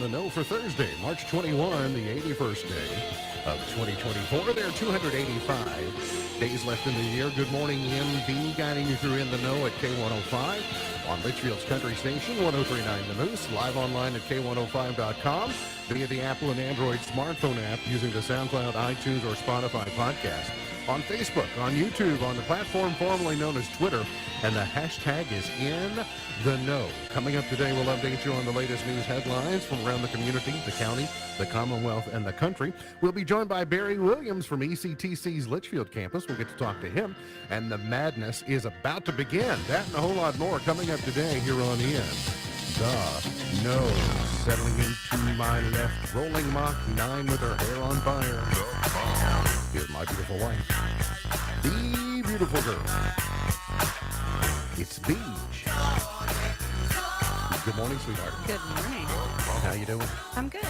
the Know for Thursday, March 21, the 81st day of 2024. There are 285 days left in the year. Good morning, MB, guiding you through In the Know at K105 on Litchfield's Country Station, 1039 The Moose, live online at K105.com, via the Apple and Android smartphone app using the SoundCloud, iTunes, or Spotify podcast. On Facebook, on YouTube, on the platform formerly known as Twitter, and the hashtag is In the Know. Coming up today, we'll update you on the latest news headlines from around the community, the county, the Commonwealth, and the country. We'll be joined by Barry Williams from ECTC's Litchfield campus. We'll get to talk to him, and the madness is about to begin. That and a whole lot more coming up today here on In the Know. Settling into my left, rolling Mach 9 with her hair on fire. Here's my beautiful wife, the beautiful girl. It's Beach. Good morning, sweetheart. Good morning. How you doing? I'm good.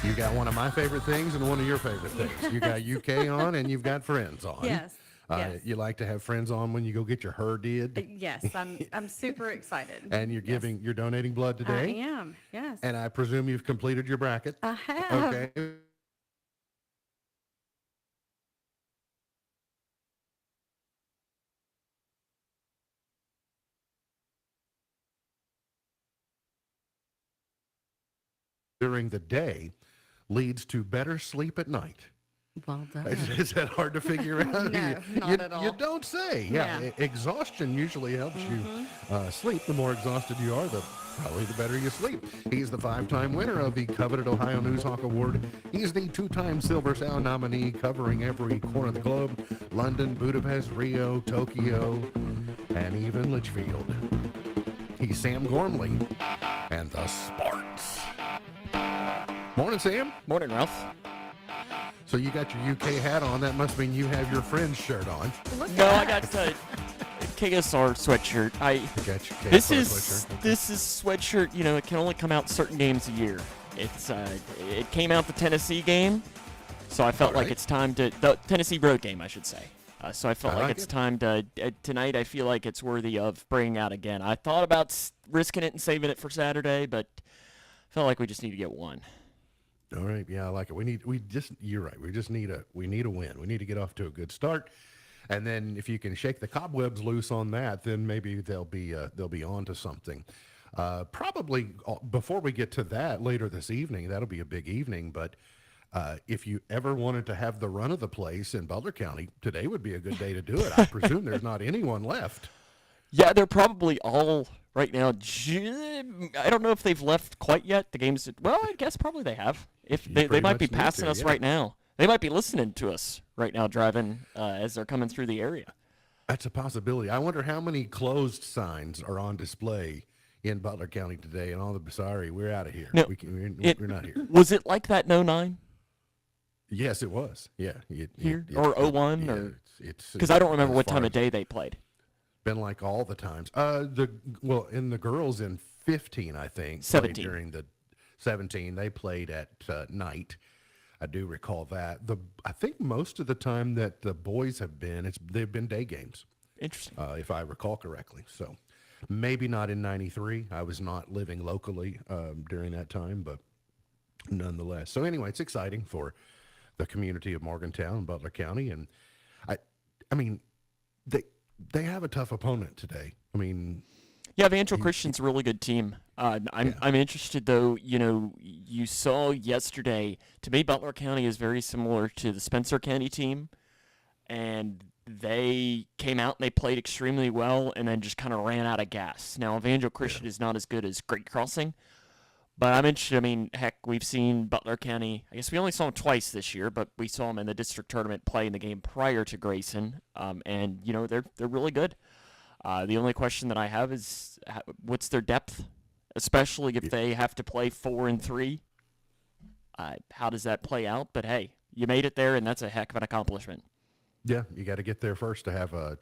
You got one of my favorite things and one of your favorite things. You got UK on and you've got friends on. Yes. Yes. You like to have friends on when you go get your hair did. Yes, I'm super excited. And you're donating blood today. I am. Yes. And I presume you've completed your bracket. I have. Okay. During the day leads to better sleep at night. Well done. Is that hard to figure out? No, not at all. You don't say. Yeah. Exhaustion usually helps you sleep. The more exhausted you are, probably the better you sleep. He's the 5-time winner of the coveted Ohio Newshawk Award. He's the 2-time Silver Sound nominee, covering every corner of the globe: London, Budapest, Rio, Tokyo, and even Litchfield. He's Sam Gormley and the Sparks. Morning, Sam. Morning, Ralph. So you got your UK hat on. That must mean you have your friend's shirt on. No, I got the KSR sweatshirt. I got your KSR This is sweatshirt. this is sweatshirt. You know, it can only come out certain games a year. It came out the Tennessee game, so I felt like it's time to the Tennessee road game, I should say. So I felt like it's time to tonight. I feel like it's worthy of bringing out again. I thought about risking it and saving it for Saturday, but felt like we just need to get one. All right, yeah, I like it. You're right. We need a win. We need to get off to a good start, and then if you can shake the cobwebs loose on that, then maybe they'll be on to something. Probably before we get to that later this evening, that'll be a big evening. But if you ever wanted to have the run of the place in Butler County, today would be a good day to do it. I presume there's not anyone left. Yeah, they're probably all right now. I don't know if they've left quite yet. The game's, well, I guess probably they have. If they might be passing us right now. They might be listening to us right now driving as they're coming through the area. That's a possibility. I wonder how many closed signs are on display in Butler County today. And all the sorry, we're out of here. No, we're not here. Was it like that in 09? Yes, it was. Yeah. Or 01? Yeah, or it's because I don't remember what time of day they played. Been like all the times. In the girls in 15, I think. 17. During the 17, they played at night. I do recall that. I think most of the time that the boys have been, they've been day games. Interesting. If I recall correctly. So maybe not in 93. I was not living locally during that time, but nonetheless. So anyway, it's exciting for the community of Morgantown and Butler County. And I mean, they have a tough opponent today. I mean, yeah, Evangel Christian's a really good team. I'm interested, though. You know, you saw yesterday. To me, Butler County is very similar to the Spencer County team, and they came out and they played extremely well, and then just kind of ran out of gas. Now, Evangel Christian is not as good as Great Crossing, but I'm interested. I mean, heck, we've seen Butler County. I guess we only saw them twice this year, but we saw them in the district tournament play in the game prior to Grayson, and you know they're really good. The only question that I have is what's their depth, especially if they have to play 4 and 3. How does that play out? But hey, you made it there, and that's a heck of an accomplishment. Yeah, you got to get there first to have a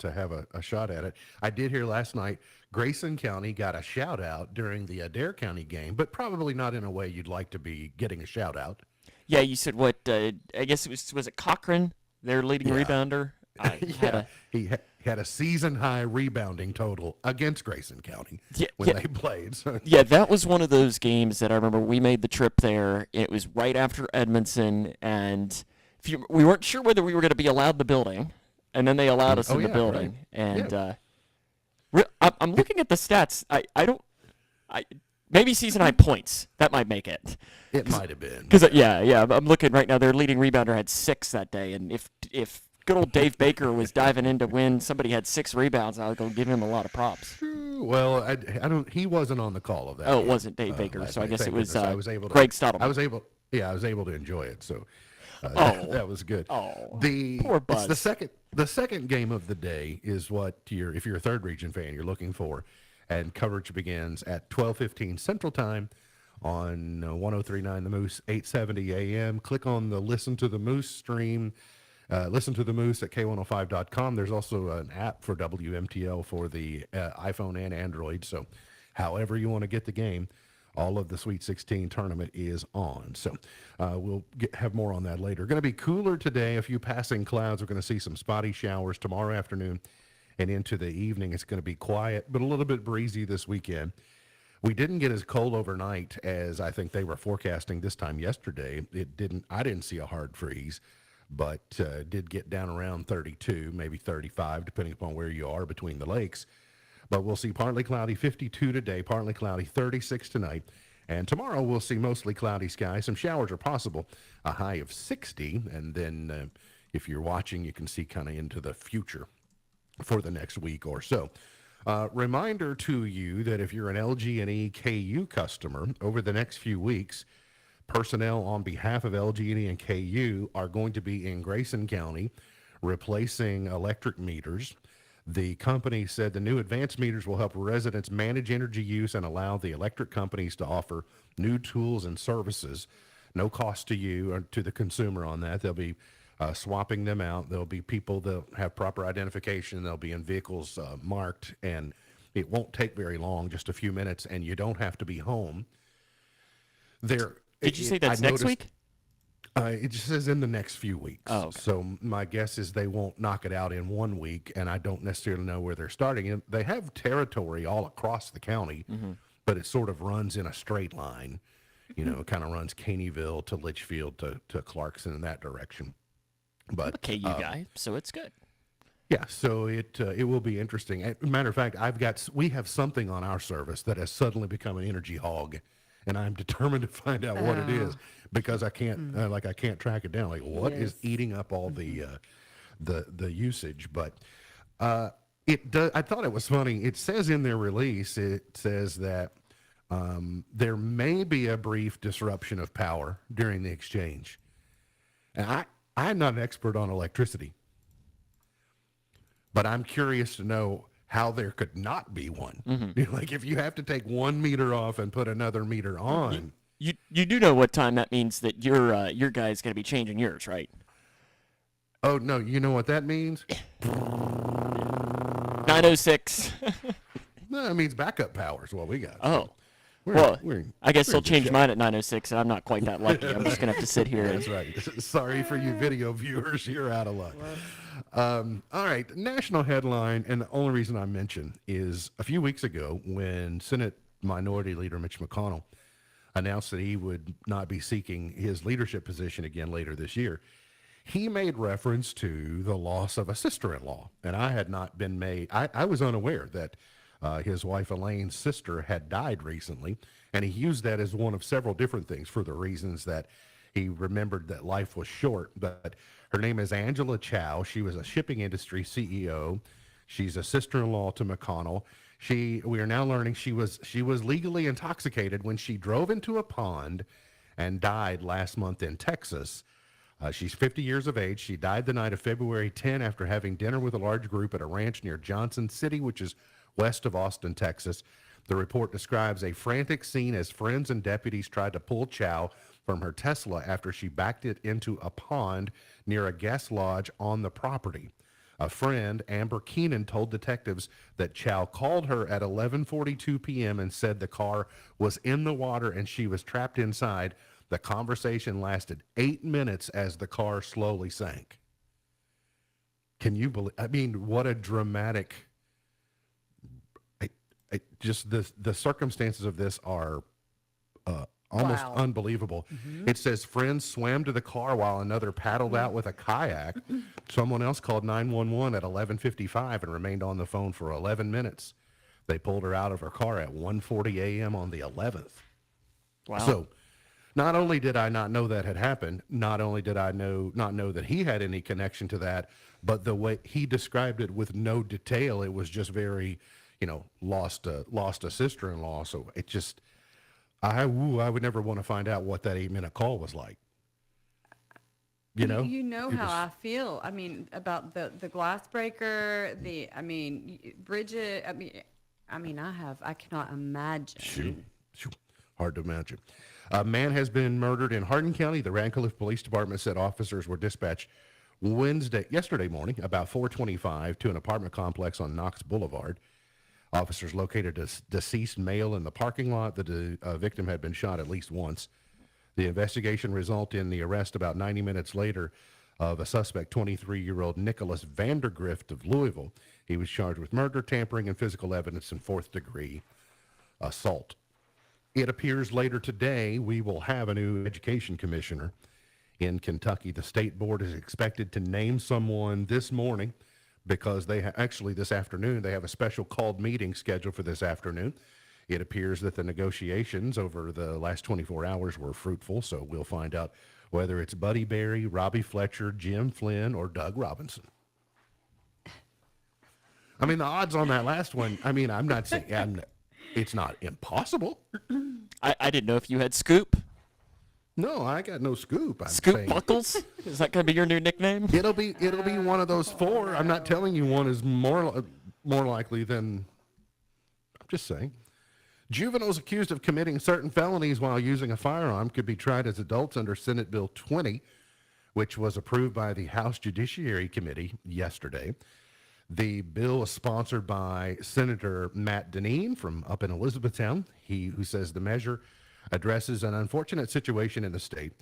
shot at it. I did hear last night Grayson County got a shout out during the Adair County game, but probably not in a way you'd like to be getting a shout out. Yeah, you said what? I guess it was it Cochran, their leading rebounder. had a season high rebounding total against Grayson County when they played. So. Yeah, that was one of those games that I remember we made the trip there. It was right after Edmondson, and we weren't sure whether we were going to be allowed in the building, and then they allowed us in the building. Right. And I'm looking at the stats. Maybe season high points. That might make it. It might have been. Because I'm looking right now. Their leading rebounder had 6 that day, and if good old Dave Baker was diving in to win, somebody had 6 rebounds, I would go give him a lot of props. Well, I don't. He wasn't on the call of that. Oh, it wasn't Dave Baker, so I guess it was Greg Stottleman. I was able to enjoy it. So that was good. Oh, the poor Buzz. It's the second game of the day is what if you're a third region fan, you're looking for, and coverage begins at 12:15 Central Time on 103.9 The Moose, 870 AM. Click on the Listen to the Moose stream. Listen to the Moose at K105.com. There's also an app for WMTL for the iPhone and Android. So however you want to get the game, all of the Sweet 16 tournament is on. So we'll have more on that later. Going to be cooler today. A few passing clouds. We're going to see some spotty showers tomorrow afternoon and into the evening. It's going to be quiet, but a little bit breezy this weekend. We didn't get as cold overnight as I think they were forecasting this time yesterday. I didn't see a hard freeze, but did get down around 32, maybe 35, depending upon where you are between the lakes. But we'll see partly cloudy, 52 today, partly cloudy, 36 tonight. And tomorrow we'll see mostly cloudy skies. Some showers are possible, a high of 60. And then if you're watching, you can see kind of into the future for the next week or so. Reminder to you that if you're an LG&E KU customer, over the next few weeks, personnel on behalf of LG&E and KU are going to be in Grayson County replacing electric meters. The company said the new advanced meters will help residents manage energy use and allow the electric companies to offer new tools and services. No cost to you or to the consumer on that. They'll be swapping them out. There'll be people that have proper identification. They'll be in vehicles marked, and it won't take very long, just a few minutes, and you don't have to be home. Did you say that's next week? It just says in the next few weeks. Oh, okay. So my guess is they won't knock it out in 1 week, and I don't necessarily know where they're starting. And they have territory all across the county, but it sort of runs in a straight line. You know, it kind of runs Caneyville to Litchfield to Clarkson in that direction. But I'm a KU guy, so it's good. Yeah, so it will be interesting. As a matter of fact, we have something on our service that has suddenly become an energy hog, and I'm determined to find out what it is because I can't I can't track it down. Like what is eating up all the usage? But it does. I thought it was funny. It says in their release, it says that there may be a brief disruption of power during the exchange, and I'm not an expert on electricity. But I'm curious to know how there could not be one. You know, like if you have to take one meter off and put another meter on. You do know what time that means that your guy's going to be changing yours, right? Oh, no, you know what that means? 9:06. No, it means backup power is what we got. Oh. We're I guess we're they'll in good change shape. mine at 9:06, and I'm not quite that lucky. I'm just going to have to sit here. That's right. Sorry for you video viewers. You're out of luck. All right. National headline, and the only reason I mention is a few weeks ago when Senate Minority Leader Mitch McConnell announced that he would not be seeking his leadership position again later this year, he made reference to the loss of a sister-in-law. And I had not been I was unaware that his wife Elaine's sister had died recently, and he used that as one of several different things for the reasons that he remembered that life was short. But her name is Angela Chow. She was a shipping industry CEO. She's a sister-in-law to McConnell. We are now learning she was legally intoxicated when she drove into a pond and died last month in Texas. She's 50 years of age. She died the night of February 10 after having dinner with a large group at a ranch near Johnson City, which is west of Austin, Texas. The report describes a frantic scene as friends and deputies tried to pull Chow from her Tesla after she backed it into a pond near a guest lodge on the property. A friend, Amber Keenan, told detectives that Chow called her at 11:42 p.m. and said the car was in the water and she was trapped inside. The conversation lasted 8 minutes as the car slowly sank. Can you believe? I mean, what a dramatic. Just the circumstances of this are almost Wow. unbelievable. It says friends swam to the car while another paddled out with a kayak. Someone else called 911 at 11:55 and remained on the phone for 11 minutes. They pulled her out of her car at 1:40 a.m. on the 11th. Wow. So, not only did I not know that had happened, not only did I not know that he had any connection to that, but the way he described it with no detail, it was just very, lost a sister-in-law. So it just, I would never want to find out what that 8-minute call was like. You It know how was- I feel. I mean, about the glass breaker, Bridget. I cannot imagine. Shoot. Hard to imagine. A man has been murdered in Hardin County. The Radcliffe Police Department said officers were dispatched yesterday morning, about 4:25, to an apartment complex on Knox Boulevard. Officers located a deceased male in the parking lot. The victim had been shot at least once. The investigation resulted in the arrest about 90 minutes later of a suspect, 23-year-old Nicholas Vandergrift of Louisville. He was charged with murder, tampering, and physical evidence in fourth-degree assault. It appears later today we will have a new education commissioner in Kentucky. The state board is expected to name someone this morning because this afternoon, they have a special called meeting scheduled for this afternoon. It appears that the negotiations over the last 24 hours were fruitful, so we'll find out whether it's Buddy Berry, Robbie Fletcher, Jim Flynn, or Doug Robinson. I mean, the odds on that last one, I'm not saying it's not impossible. I didn't know if you had Scoop. No, I got no scoop. I'm Scoop saying Buckles? Is that going to be your new nickname? it'll be one of those four. I'm not telling you one is more likely than. I'm just saying. Juveniles accused of committing certain felonies while using a firearm could be tried as adults under Senate Bill 20, which was approved by the House Judiciary Committee yesterday. The bill is sponsored by Senator Matt Dineen from up in Elizabethtown. Who says the measure addresses an unfortunate situation in the state,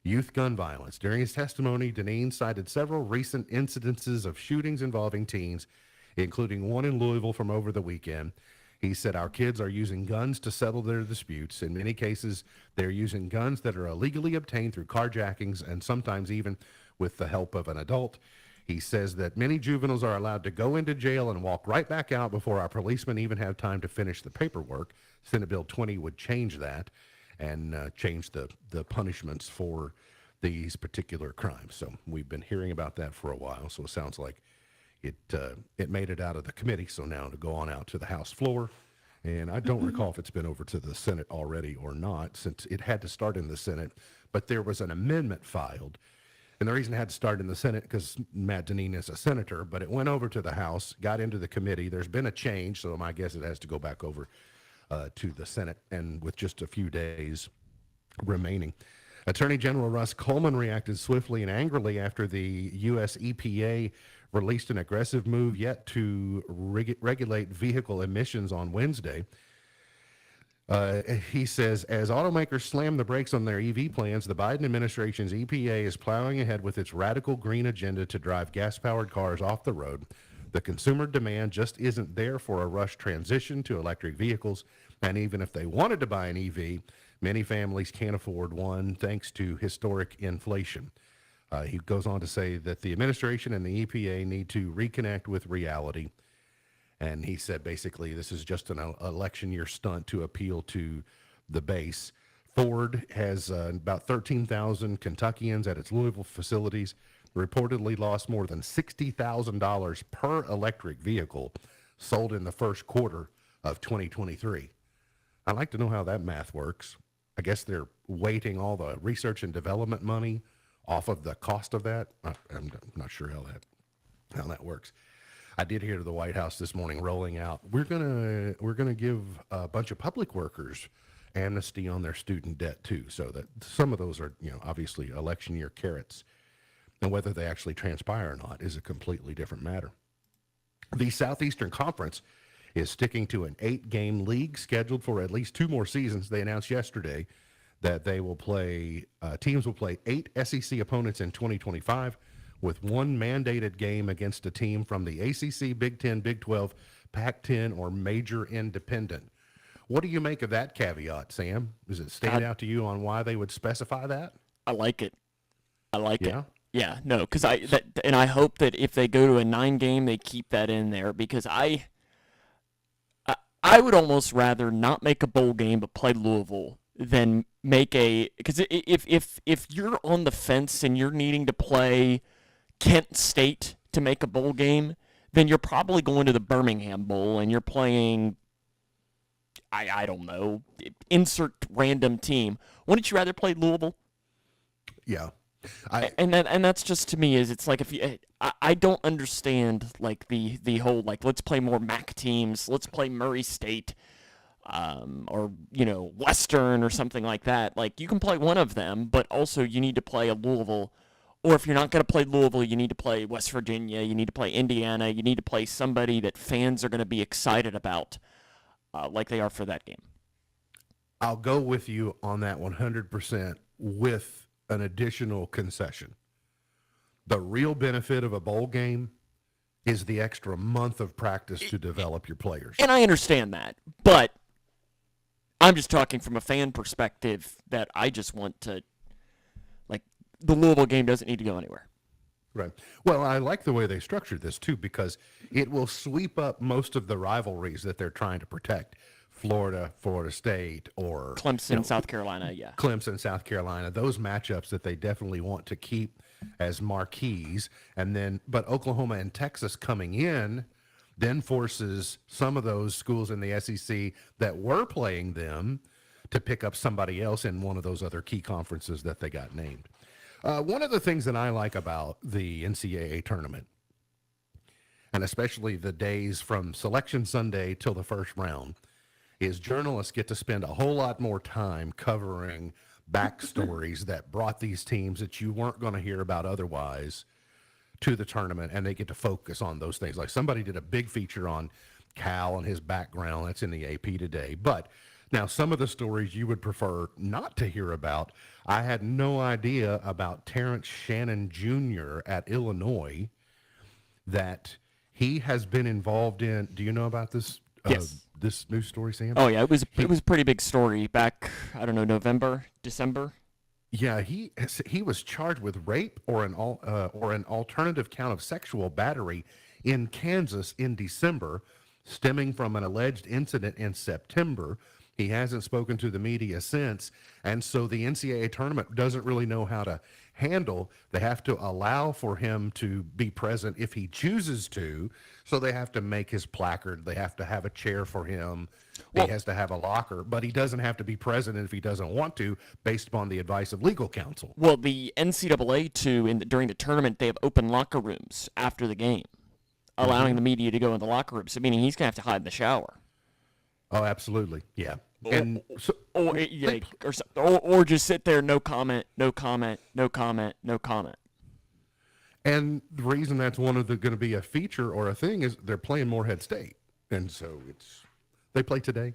youth gun violence. During his testimony, Dineen cited several recent incidences of shootings involving teens, including one in Louisville from over the weekend. He said our kids are using guns to settle their disputes. In many cases, they're using guns that are illegally obtained through carjackings and sometimes even with the help of an adult. He says that many juveniles are allowed to go into jail and walk right back out before our policemen even have time to finish the paperwork. Senate Bill 20 would change that and change the punishments for these particular crimes. So we've been hearing about that for a while. So it sounds like it made it out of the committee. So now to go on out to the House floor. And I don't recall if it's been over to the Senate already or not, since it had to start in the Senate. But there was an amendment filed. And the reason it had to start in the Senate, because Matt Dineen is a senator, but it went over to the House, got into the committee. There's been a change, so my guess it has to go back over to the Senate, and with just a few days remaining. Attorney General Russ Coleman reacted swiftly and angrily after the U.S. EPA released an aggressive move yet to regulate vehicle emissions on Wednesday. He says, as automakers slam the brakes on their EV plans, the Biden administration's EPA is plowing ahead with its radical green agenda to drive gas-powered cars off the road. The consumer demand just isn't there for a rush transition to electric vehicles, and even if they wanted to buy an EV, many families can't afford one thanks to historic inflation. He goes on to say that the administration and the EPA need to reconnect with reality. And he said, basically, this is just an election year stunt to appeal to the base. Ford has about 13,000 Kentuckians at its Louisville facilities, reportedly lost more than $60,000 per electric vehicle sold in the first quarter of 2023. I'd like to know how that math works. I guess they're weighting all the research and development money off of the cost of that. I'm not sure how that works. I did hear the White House this morning rolling out, we're gonna give a bunch of public workers amnesty on their student debt too, so that some of those are, obviously election year carrots, and whether they actually transpire or not is a completely different matter. The Southeastern Conference is sticking to an 8-game league scheduled for at least 2 more seasons. They announced yesterday that they will play, teams will play 8 SEC opponents in 2025, with one mandated game against a team from the ACC, Big Ten, Big 12, Pac-10, or major independent. What do you make of that caveat, Sam? Does it stand out to you on why they would specify that? I like it. I like Yeah? it. Yeah, no, because I hope that if they go to a 9-game, they keep that in there because I would almost rather not make a bowl game but play Louisville than make because if you're on the fence and you're needing to play Kent State to make a bowl game, then you're probably going to the Birmingham Bowl and you're playing. I don't know, insert random team. Wouldn't you rather play Louisville? Yeah. And that's just to me is it's like if you I don't understand like the whole like let's play more MAC teams, let's play Murray State, or Western or something like that. Like you can play one of them, but also you need to play a Louisville. Or if you're not going to play Louisville, you need to play West Virginia, you need to play Indiana, you need to play somebody that fans are going to be excited about. Like they are for that game. I'll go with you on that 100% with an additional concession. The real benefit of a bowl game is the extra month of practice to develop your players. And I understand that, but I'm just talking from a fan perspective that I just want to, like, the Louisville game doesn't need to go anywhere. Right. Well, I like the way they structured this, too, because it will sweep up most of the rivalries that they're trying to protect. Florida, Florida State, or Clemson, South Carolina, yeah. Clemson, South Carolina, those matchups that they definitely want to keep as marquees. And then, but Oklahoma and Texas coming in then forces some of those schools in the SEC that were playing them to pick up somebody else in one of those other key conferences that they got named. One of the things that I like about the NCAA tournament, and especially the days from Selection Sunday till the first round, is journalists get to spend a whole lot more time covering backstories that brought these teams that you weren't going to hear about otherwise to the tournament, and they get to focus on those things. Like somebody did a big feature on Cal and his background. That's in the AP today. But now some of the stories you would prefer not to hear about. I had no idea about Terrence Shannon Jr. at Illinois, that he has been involved in. Do you know about this? Yes. This news story, Sam? Oh yeah, it was a pretty big story back. I don't know, November, December. Yeah, he was charged with rape or an alternative count of sexual battery in Kansas in December, stemming from an alleged incident in September. He hasn't spoken to the media since, and so the NCAA tournament doesn't really know how to handle. They have to allow for him to be present if he chooses to, so they have to make his placard. They have to have a chair for him. He has to have a locker, but he doesn't have to be present if he doesn't want to, based upon the advice of legal counsel. Well, the NCAA too, during the tournament, they have open locker rooms after the game, allowing the media to go in the locker rooms. So meaning he's gonna have to hide in the shower. Oh, absolutely, yeah. And so, or just sit there, no comment, no comment, no comment, no comment. And the reason that's one of the going to be a feature or a thing is they're playing Morehead State, and so they play today.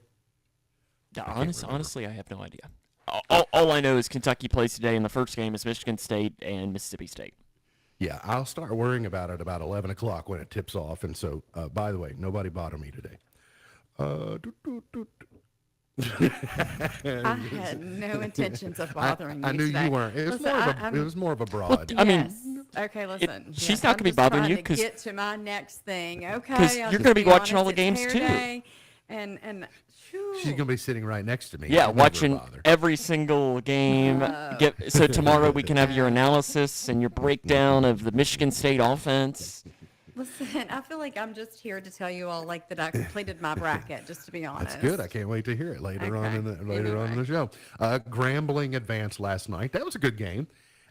Honestly, I have no idea. All I know is Kentucky plays today, and the first game is Michigan State and Mississippi State. Yeah, I'll start worrying about it about 11 o'clock when it tips off. And so, by the way, nobody bothered me today. I had no intentions of bothering I you knew today. you weren't. It was more of a broad. I mean, Yes. Okay, listen. she's not gonna be bothering you because because get to my next thing. Okay, 'cause I'll you're just gonna be watching all the honest, games it's too. hair day, and She's going to be sitting right next to me. yeah, I'll never watching bother. every single game. So tomorrow we can have your analysis and your breakdown of the Michigan State offense. Listen, I feel like I'm just here to tell you all like that I completed my bracket. Just to be honest. That's good. I can't wait to hear it later on on in Anyway. the show. Grambling advanced last night. That was a good game.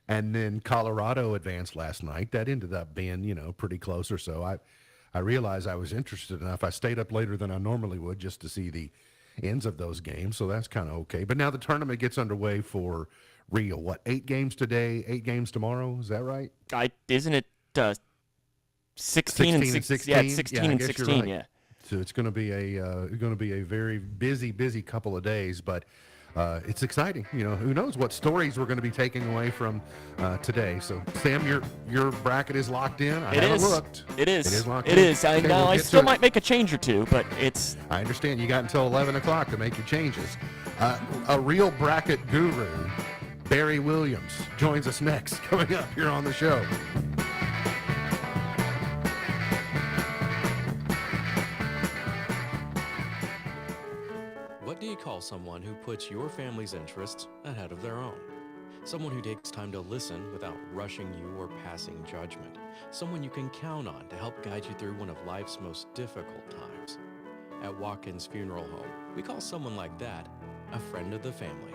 And then Colorado advanced last night. That ended up being, pretty close or so. I realized I was interested enough. I stayed up later than I normally would just to see the ends of those games. So that's kind of okay. But now the tournament gets underway for real. What, 8 games today, 8 games tomorrow? Is that right? Isn't it 16 and 16? Yeah, it's 16 I and guess you're 16. right. Yeah. So it's going to be a very busy couple of days. But it's exciting. Who knows what stories we're going to be taking away from today. So, Sam, your bracket is locked in. I haven't looked. It is. It is locked It in. is. I Okay, know. we'll I get still to it. might make a change or two, but it's. I understand. You got until 11 o'clock to make your changes. A real bracket guru, Barry Williams, joins us next, coming up here on the show. What do you call someone who puts your family's interests ahead of their own? Someone who takes time to listen without rushing you or passing judgment. Someone you can count on to help guide you through one of life's most difficult times. At Watkins Funeral Home, we call someone like that a friend of the family.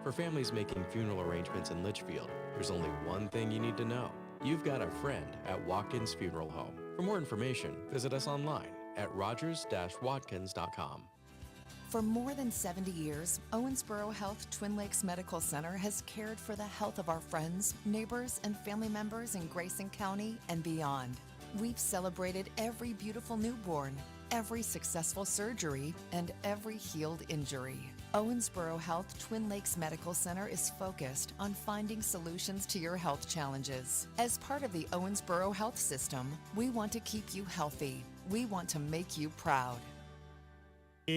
For families making funeral arrangements in Litchfield, there's only one thing you need to know. You've got a friend at Watkins Funeral Home. For more information, visit us online at rogers-watkins.com. For more than 70 years, Owensboro Health Twin Lakes Medical Center has cared for the health of our friends, neighbors, and family members in Grayson County and beyond. We've celebrated every beautiful newborn, every successful surgery, and every healed injury. Owensboro Health Twin Lakes Medical Center is focused on finding solutions to your health challenges. As part of the Owensboro Health System, we want to keep you healthy. We want to make you proud. So,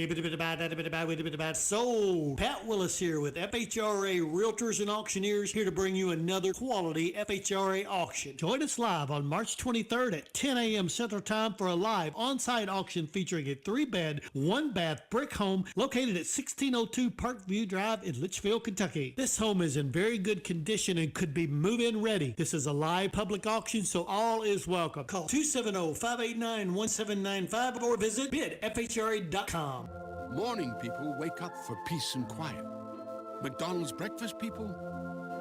Pat Willis here with FHRA Realtors and Auctioneers, here to bring you another quality FHRA auction. Join us live on March 23rd at 10 a.m. Central Time for a live on-site auction featuring a 3-bed, 1-bath brick home located at 1602 Parkview Drive in Litchfield, Kentucky. This home is in very good condition and could be move-in ready. This is a live public auction, so all is welcome. Call 270-589-1795 or visit bidfhra.com. Morning people wake up for peace and quiet. McDonald's breakfast people,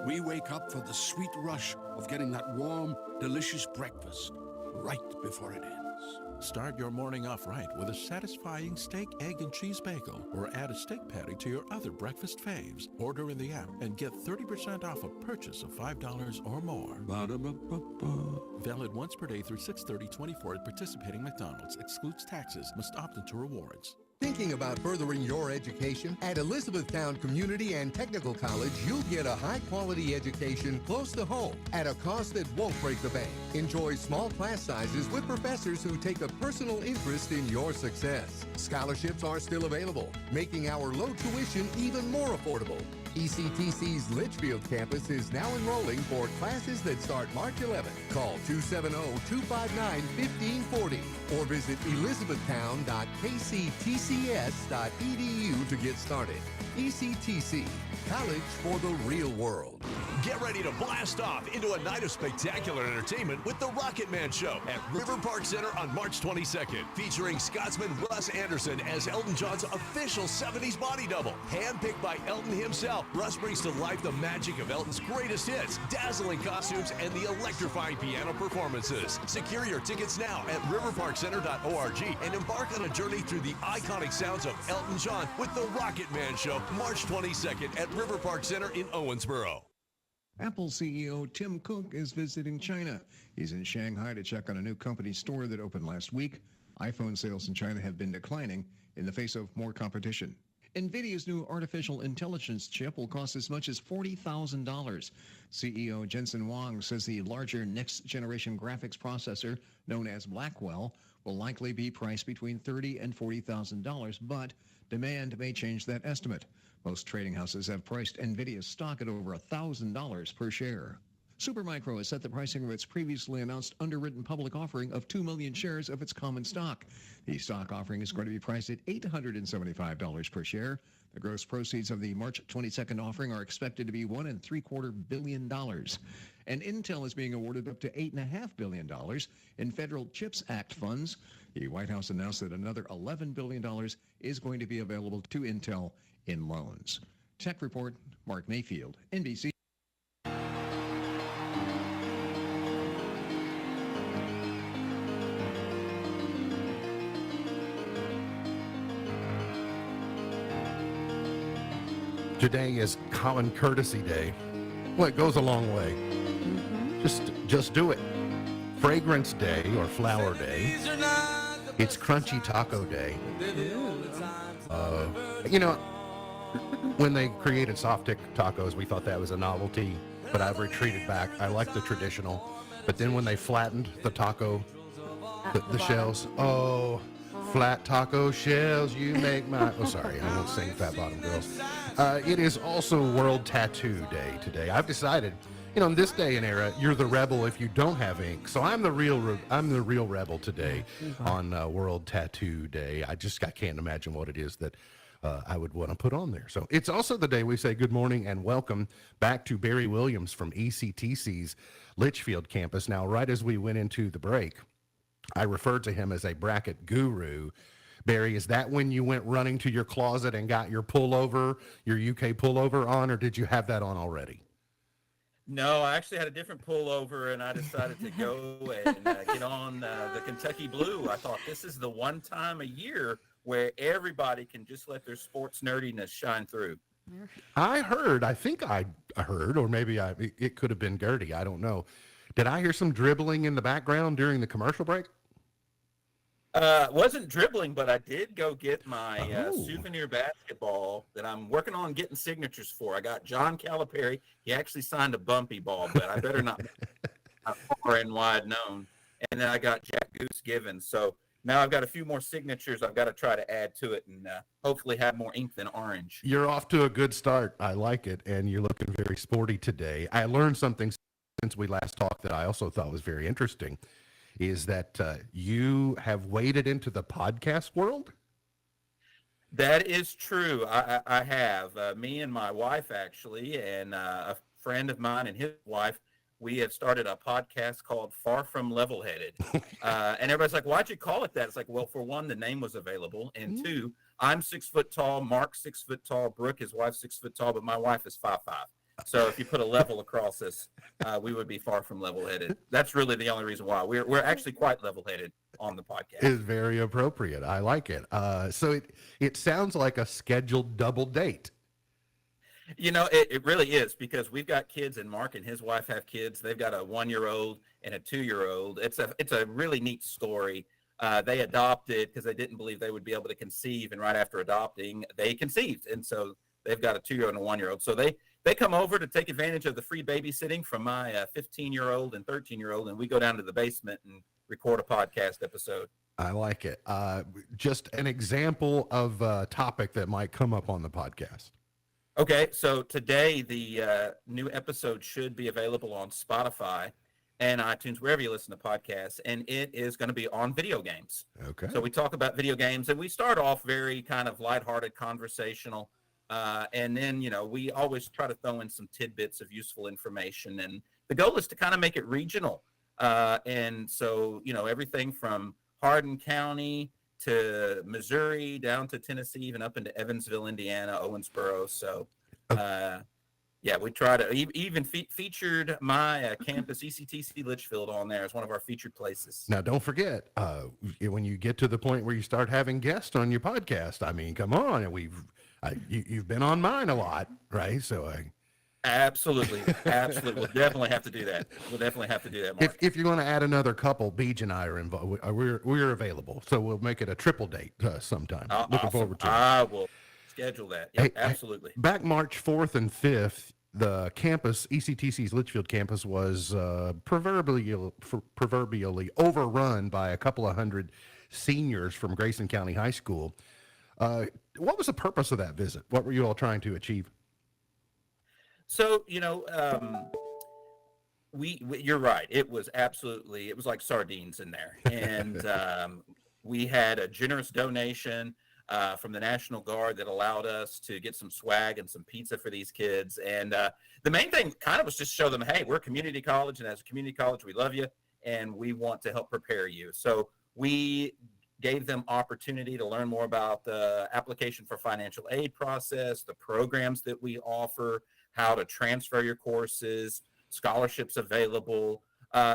we wake up for the sweet rush of getting that warm, delicious breakfast right before it ends. Start your morning off right with a satisfying steak, egg, and cheese bagel, or add a steak patty to your other breakfast faves. Order in the app and get 30% off a purchase of $5 or more. Ba-da-ba-ba-ba. Valid once per day through 6/30/24 at participating McDonald's. Excludes taxes. Must opt into rewards. Thinking about furthering your education? At Elizabethtown Community and Technical College, you'll get a high-quality education close to home at a cost that won't break the bank. Enjoy small class sizes with professors who take a personal interest in your success. Scholarships are still available, making our low tuition even more affordable. ECTC's Litchfield campus is now enrolling for classes that start March 11th. Call 270-259-1540 or visit elizabethtown.kctcs.edu to get started. ECTC, college for the real world. Get ready to blast off into a night of spectacular entertainment with the Rocket Man Show at River Park Center on March 22nd, featuring Scotsman Russ Anderson as Elton John's official 70s body double. Handpicked by Elton himself, Russ brings to life the magic of Elton's greatest hits, dazzling costumes, and the electrifying piano performances. Secure your tickets now at riverparkcenter.org and embark on a journey through the iconic sounds of Elton John with the Rocket Man Show, March 22nd at River Park Center in Owensboro. Apple CEO Tim Cook is visiting China. He's in Shanghai to check on a new company store that opened last week. iPhone sales in China have been declining in the face of more competition. NVIDIA's new artificial intelligence chip will cost as much as $40,000. CEO Jensen Huang says the larger next-generation graphics processor, known as Blackwell, will likely be priced between $30,000 and $40,000, but demand may change that estimate. Most trading houses have priced NVIDIA's stock at over $1,000 per share. Supermicro has set the pricing of its previously announced underwritten public offering of 2 million shares of its common stock. The stock offering is going to be priced at $875 per share. The gross proceeds of the March 22nd offering are expected to be $1.75 billion. And Intel is being awarded up to $8.5 billion in federal CHIPS Act funds. The White House announced that another $11 billion is going to be available to Intel in loans. Tech Report, Mark Mayfield, NBC. Today is Common Courtesy Day. Well, it goes a long way. Just do it. Fragrance Day or Flower Day. It's Crunchy Taco Day. When they created soft tacos, we thought that was a novelty, but I've retreated back. I like the traditional, but then when they flattened the taco, the shells, flat taco shells, you make my... Oh, sorry, I won't sing Fat Bottom Girls. It is also World Tattoo Day today. I've decided, in this day and era, you're the rebel if you don't have ink. So I'm the real rebel today on World Tattoo Day. I can't imagine what it is that I would want to put on there. So it's also the day we say good morning and welcome back to Barry Williams from ECTC's Litchfield campus. Now, right as we went into the break, I referred to him as a bracket guru. Barry, is that when you went running to your closet and got your pullover, your UK pullover on, or did you have that on already? No, I actually had a different pullover, and I decided to go and get on the Kentucky Blue. I thought this is the one time a year where everybody can just let their sports nerdiness shine through. I think I heard, or maybe it could have been Gertie. I don't know. Did I hear some dribbling in the background during the commercial break? Wasn't dribbling, but I did go get my souvenir basketball that I'm working on getting signatures for. I got John Calipari. He actually signed a bumpy ball, but I better not far and wide known. And then I got Jack Goose Givens. So now I've got a few more signatures I've got to try to add to it and hopefully have more ink than orange. You're off to a good start. I like it, and you're looking very sporty today. I learned something since we last talked that I also thought was very interesting, is that you have waded into the podcast world? That is true. I have. Me and my wife, actually, and a friend of mine and his wife, we have started a podcast called Far From Level-Headed. And everybody's like, why'd you call it that? It's like, well, for one, the name was available. And two, I'm 6 foot tall, Mark's 6 foot tall, Brooke, his wife's 6 foot tall, but my wife is 5'5". So if you put a level across us, we would be far from level-headed. That's really the only reason why. We're actually quite level-headed on the podcast. It's very appropriate. I like it. So it sounds like a scheduled double date. It really is, because we've got kids, and Mark and his wife have kids. They've got a 1-year-old and a 2-year-old. It's a really neat story. They adopted because they didn't believe they would be able to conceive, and right after adopting, they conceived. And so they've got a 2-year-old and a 1-year-old. So they come over to take advantage of the free babysitting from my 15-year-old and 13-year-old, and we go down to the basement and record a podcast episode. I like it. Just an example of a topic that might come up on the podcast. Okay, so today the new episode should be available on Spotify and iTunes, wherever you listen to podcasts, and it is going to be on video games. Okay. So we talk about video games, and we start off very kind of lighthearted, conversational, and then, we always try to throw in some tidbits of useful information, and the goal is to kind of make it regional. And so, everything from Hardin County to Missouri, down to Tennessee, even up into Evansville, Indiana, Owensboro. So, we try to even featured my campus, ECTC Litchfield, on there as one of our featured places. Now, don't forget, when you get to the point where you start having guests on your podcast, I mean, come on, and you've been on mine a lot, right? So Absolutely. We'll definitely have to do that. Mark. If you're going to add another couple, Beej and I are involved. We're available, so we'll make it a triple date sometime. Looking forward to it. I will schedule that. Yep, absolutely. Back March 4th and 5th, the campus, ECTC's Litchfield campus, was proverbially overrun by a couple of hundred seniors from Grayson County High School. What was the purpose of that visit? What were you all trying to achieve? So, you're right. It was like sardines in there. And we had a generous donation from the National Guard that allowed us to get some swag and some pizza for these kids. And the main thing kind of was just show them, hey, we're a community college, and as a community college, we love you, and we want to help prepare you. So we gave them opportunity to learn more about the application for financial aid process, the programs that we offer, how to transfer your courses, scholarships available,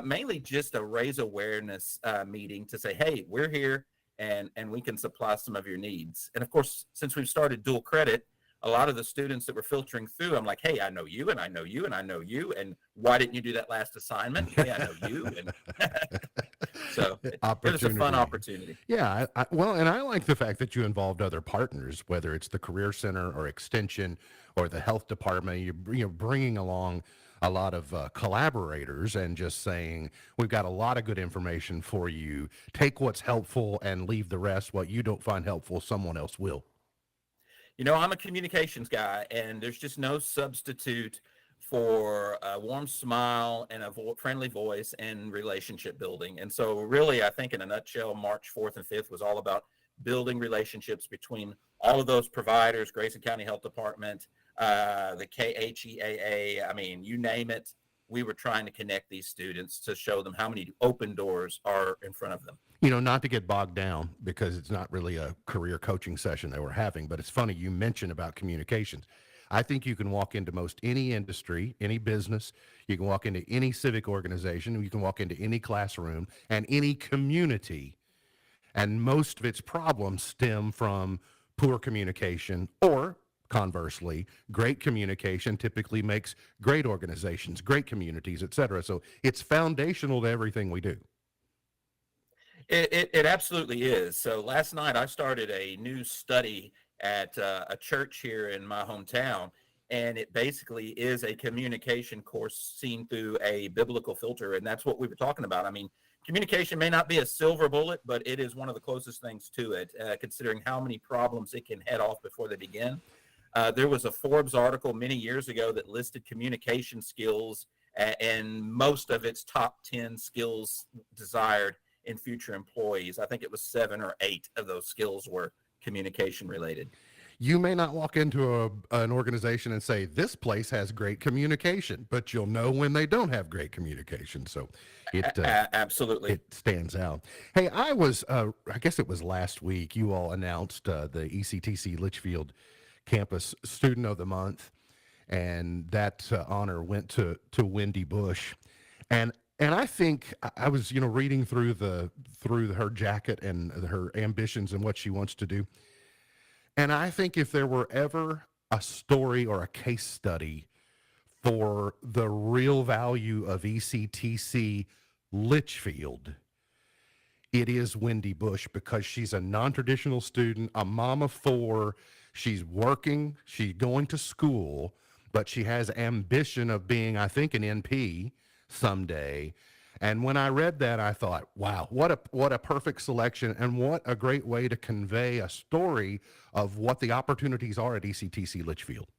mainly just a raise awareness meeting to say, hey, we're here and we can supply some of your needs. And of course, since we've started dual credit, a lot of the students that were filtering through, I'm like, hey, I know you, and I know you, and I know you, and why didn't you do that last assignment? Hey, I know you. And So it was a fun opportunity. Yeah, well, and I like the fact that you involved other partners, whether it's the Career Center or Extension or the Health Department. You're bringing along a lot of collaborators and just saying, we've got a lot of good information for you. Take what's helpful and leave the rest. What you don't find helpful, someone else will. I'm a communications guy, and there's just no substitute for a warm smile and a friendly voice and relationship building. And so really, I think in a nutshell, March 4th and 5th was all about building relationships between all of those providers, Grayson County Health Department, the KHEAA, I mean, you name it. We were trying to connect these students to show them how many open doors are in front of them. Not to get bogged down because it's not really a career coaching session that we're having, but it's funny you mentioned about communications. I think you can walk into most any industry, any business, you can walk into any civic organization, you can walk into any classroom and any community, and most of its problems stem from poor communication, or conversely, great communication typically makes great organizations, great communities, et cetera. So it's foundational to everything we do. It absolutely is. So last night I started a new study at a church here in my hometown, and it basically is a communication course seen through a biblical filter, and that's what we were talking about. I mean, communication may not be a silver bullet, but it is one of the closest things to it, considering how many problems it can head off before they begin. There was a Forbes article many years ago that listed communication skills and most of its top 10 skills desired in future employees. I think it was 7 or 8 of those skills were communication related. You may not walk into an organization and say, this place has great communication, but you'll know when they don't have great communication. So absolutely, it stands out. Hey, I guess it was last week, you all announced the ECTC Litchfield Campus Student of the Month, and that honor went to Wendy Bush. And I think I was, reading through her jacket and her ambitions and what she wants to do. And I think if there were ever a story or a case study for the real value of ECTC Litchfield, it is Wendy Bush, because she's a non-traditional student, a mom of 4. She's working, she's going to school, but she has ambition of being, I think, an NP someday. And when I read that, I thought, wow, what a perfect selection, and what a great way to convey a story of what the opportunities are at ECTC Litchfield.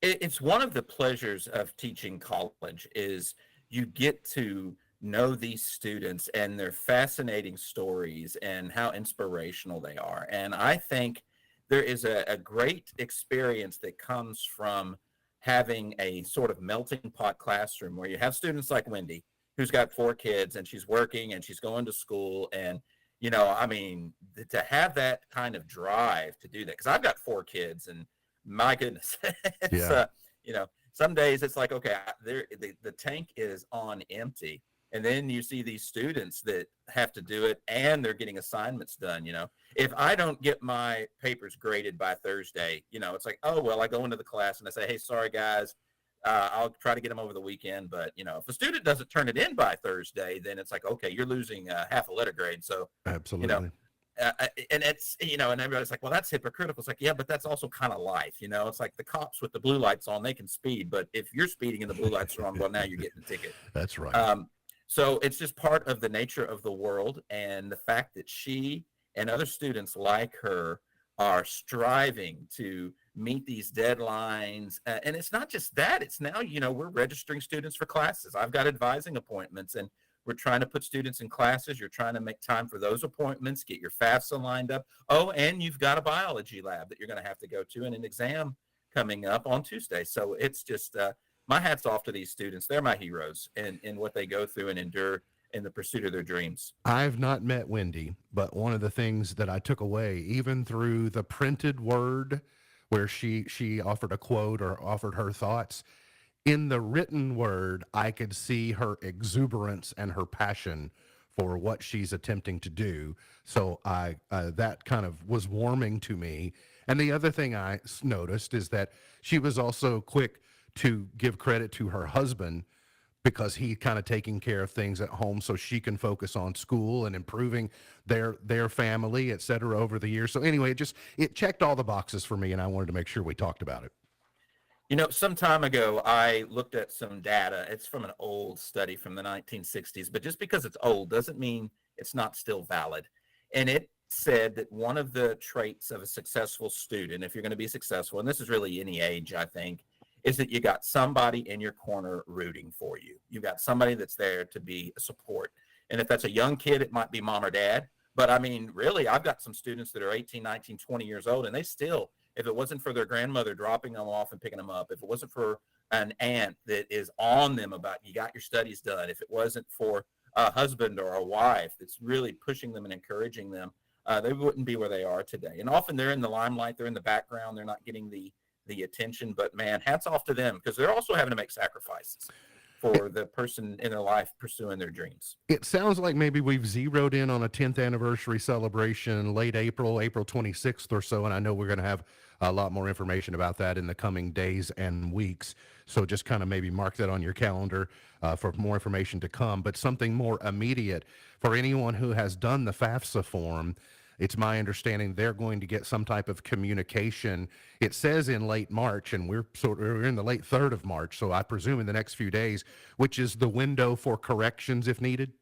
It's one of the pleasures of teaching college is you get to know these students and their fascinating stories and how inspirational they are. And I think there is a great experience that comes from having a sort of melting pot classroom where you have students like Wendy, who's got 4 kids, and she's working and she's going to school. And, I mean, to have that kind of drive to do that, because I've got 4 kids, and my goodness, it's, some days it's like, okay, the tank is on empty. And then you see these students that have to do it, and they're getting assignments done. If I don't get my papers graded by Thursday, it's like, oh, well, I go into the class and I say, hey, sorry, guys, I'll try to get them over the weekend. But, if a student doesn't turn it in by Thursday, then it's like, okay, you're losing half a letter grade. So, absolutely. And it's, and everybody's like, well, that's hypocritical. It's like, yeah, but that's also kind of life. It's like the cops with the blue lights on, they can speed. But if you're speeding and the blue lights are on, well, now you're getting a ticket. That's right. So it's just part of the nature of the world, and the fact that she and other students like her are striving to meet these deadlines. And it's not just that, it's now, we're registering students for classes. I've got advising appointments, and we're trying to put students in classes. You're trying to make time for those appointments, get your FAFSA lined up. Oh, and you've got a biology lab that you're going to have to go to, and an exam coming up on Tuesday. So it's just, my hat's off to these students. They're my heroes in what they go through and endure in the pursuit of their dreams. I've not met Wendy, but one of the things that I took away, even through the printed word where she offered a quote or offered her thoughts, in the written word, I could see her exuberance and her passion for what she's attempting to do. So that kind of was warming to me. And the other thing I noticed is that she was also quick to give credit to her husband, because he kind of taking care of things at home so she can focus on school and improving their family, et cetera, over the years. So anyway, it checked all the boxes for me, and I wanted to make sure we talked about it. You know, some time ago, I looked at some data. It's from an old study from the 1960s, but just because it's old doesn't mean it's not still valid. And it said that one of the traits of a successful student, if you're going to be successful, and this is really any age, I think, is that you got somebody in your corner rooting for you. You've got somebody that's there to be a support. And if that's a young kid, it might be mom or dad. But I mean, really, I've got some students that are 18, 19, 20 years old, and they still, if it wasn't for their grandmother dropping them off and picking them up, if it wasn't for an aunt that is on them about you got your studies done, if it wasn't for a husband or a wife that's really pushing them and encouraging them, they wouldn't be where they are today. And often they're in the limelight, they're in the background, they're not getting the attention. But man, hats off to them, because they're also having to make sacrifices for the person in their life pursuing their dreams. It sounds like maybe we've zeroed in on a 10th anniversary celebration late April 26th or so, and I know we're going to have a lot more information about that in the coming days and weeks. So just kind of maybe mark that on your calendar for more information to come. But something more immediate for anyone who has done the FAFSA form, it's my understanding they're going to get some type of communication. It says in late March, and we're in the late 3rd of March, so I presume in the next few days, which is the window for corrections if needed.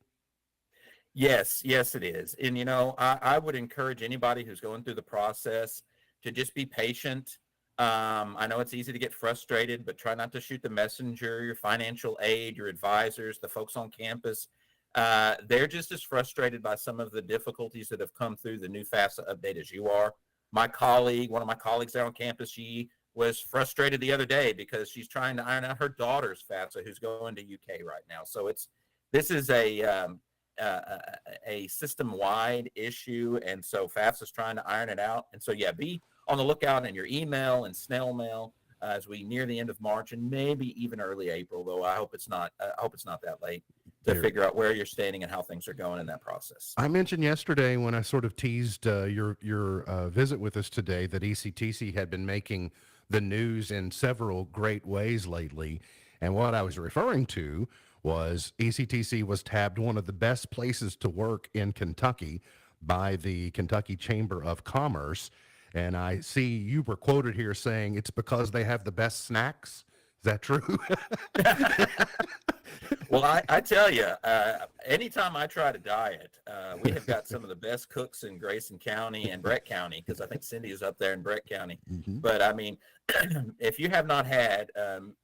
Yes, it is. And, you know, I would encourage anybody who's going through the process to just be patient. I know it's easy to get frustrated, but try not to shoot the messenger, your financial aid, your advisors, the folks on campus. They're just as frustrated by some of the difficulties that have come through the new FAFSA update as you are. One of my colleagues there on campus, she was frustrated the other day because she's trying to iron out her daughter's FAFSA, who's going to UK right now. So this is a system-wide issue, and so FAFSA is trying to iron it out. And so, yeah, be on the lookout in your email and snail mail as we near the end of March and maybe even early April. Though I hope it's not that late to figure out where you're standing and how things are going in that process. I mentioned yesterday when I sort of teased your visit with us today that ECTC had been making the news in several great ways lately, and what I was referring to was ECTC was tabbed one of the best places to work in Kentucky by the Kentucky Chamber of Commerce. And I see you were quoted here saying it's because they have the best snacks. Is that true? Well, I tell you, anytime I try to diet, we have got some of the best cooks in Grayson County and Brett County, because I think Cindy is up there in Brett County. Mm-hmm. But I mean, if you have not had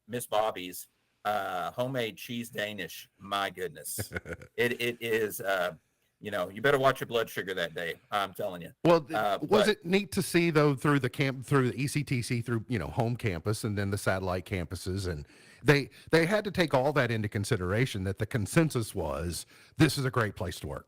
Miss Bobby's homemade cheese Danish, my goodness, it is. You better watch your blood sugar that day. I'm telling you. Well, was it neat to see though through the ECTC, through home campus and then the satellite campuses, and they had to take all that into consideration, that the consensus was this is a great place to work.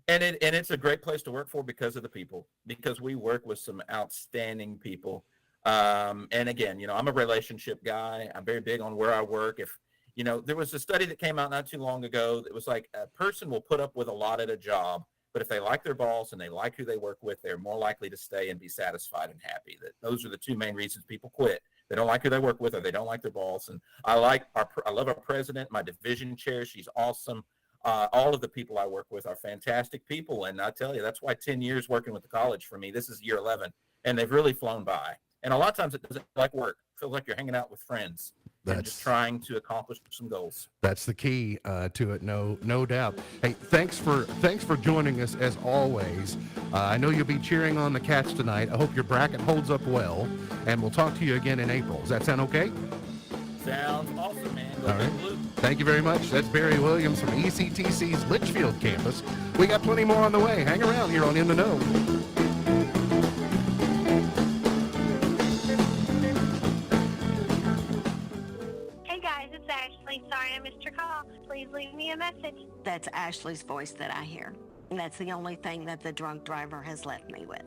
And it's a great place to work for because of the people, because we work with some outstanding people. And again, I'm a relationship guy. I'm very big on where I work. There was a study that came out not too long ago that was like a person will put up with a lot at a job, but if they like their boss and they like who they work with, they're more likely to stay and be satisfied and happy. Those are the two main reasons people quit. They don't like who they work with, or they don't like their boss. And I love our president, my division chair. She's awesome. All of the people I work with are fantastic people. And I tell you, that's why 10 years working with the college for me, this is year 11, and they've really flown by. And a lot of times it doesn't feel like work. It feels like you're hanging out with friends. And just trying to accomplish some goals. That's the key to it, no doubt. Hey, thanks for joining us as always. I know you'll be cheering on the Cats tonight. I hope your bracket holds up well, and we'll talk to you again in April. Does that sound okay? Sounds awesome, man. All right. Thank you very much. That's Barry Williams from ECTC's Litchfield campus. We got plenty more on the way. Hang around here on In the Know. Sorry I missed your call. Please leave me a message. That's Ashley's voice that I hear. And that's the only thing that the drunk driver has left me with.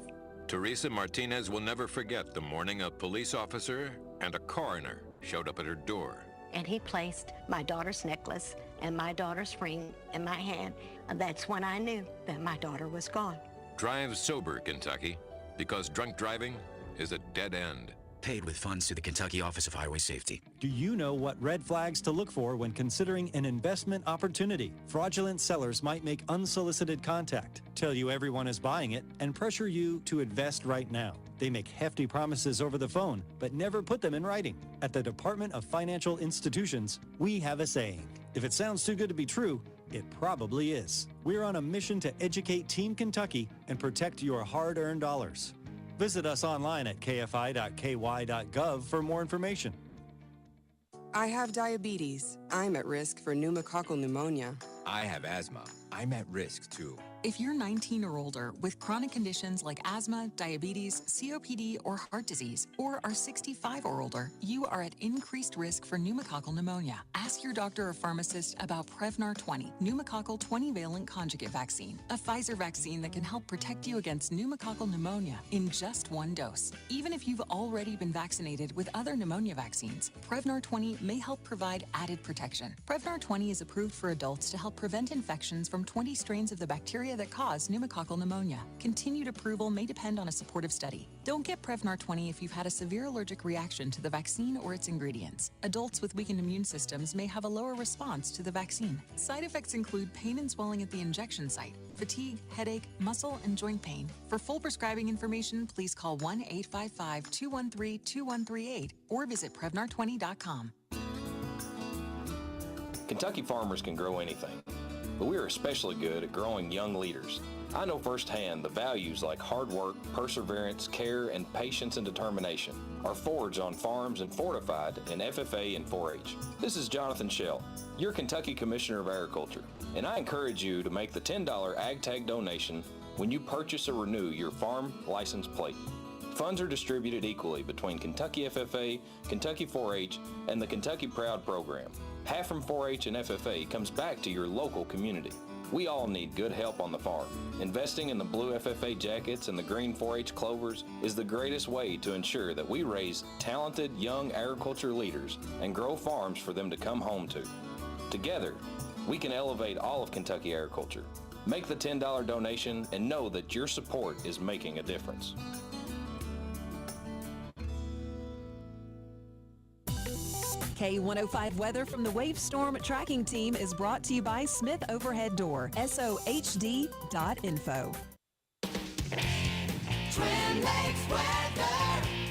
Teresa Martinez will never forget the morning a police officer and a coroner showed up at her door. And he placed my daughter's necklace and my daughter's ring in my hand. And that's when I knew that my daughter was gone. Drive sober, Kentucky, because drunk driving is a dead end. paid with funds to the Kentucky Office of Highway Safety. Do you know what red flags to look for when considering an investment opportunity? Fraudulent sellers might make unsolicited contact, tell you everyone is buying it, and pressure you to invest right now. They make hefty promises over the phone, but never put them in writing. At the Department of Financial Institutions, we have a saying. If it sounds too good to be true, it probably is. We're on a mission to educate Team Kentucky and protect your hard-earned dollars. Visit us online at kfi.ky.gov for more information. I have diabetes. I'm at risk for pneumococcal pneumonia. I have asthma. I'm at risk too. If you're 19 or older with chronic conditions like asthma, diabetes, COPD, or heart disease, or are 65 or older, you are at increased risk for pneumococcal pneumonia. Ask your doctor or pharmacist about Prevnar 20, pneumococcal 20-valent conjugate vaccine, a Pfizer vaccine that can help protect you against pneumococcal pneumonia in just one dose. Even if you've already been vaccinated with other pneumonia vaccines, Prevnar 20 may help provide added protection. Prevnar 20 is approved for adults to help prevent infections from 20 strains of the bacteria that cause pneumococcal pneumonia. Continued approval may depend on a supportive study. Don't get Prevnar 20 if you've had a severe allergic reaction to the vaccine or its ingredients. Adults with weakened immune systems may have a lower response to the vaccine. Side effects include pain and swelling at the injection site, fatigue, headache, muscle, and joint pain. For full prescribing information, please call 1-855-213-2138 or visit Prevnar20.com. Kentucky farmers can grow anything, but we are especially good at growing young leaders. I know firsthand the values like hard work, perseverance, care, and patience and determination are forged on farms and fortified in FFA and 4-H. This is Jonathan Shell, your Kentucky Commissioner of Agriculture, and I encourage you to make the $10 Ag Tag donation when you purchase or renew your farm license plate. Funds are distributed equally between Kentucky FFA, Kentucky 4-H, and the Kentucky Proud program. Half from 4-H and FFA comes back to your local community. We all need good help on the farm. Investing in the blue FFA jackets and the green 4-H clovers is the greatest way to ensure that we raise talented young agriculture leaders and grow farms for them to come home to. Together, we can elevate all of Kentucky agriculture. Make the $10 donation and know that your support is making a difference. K105 weather from the Wave Storm Tracking Team is brought to you by Smith Overhead Door, SOHD.info. Twin Lakes weather.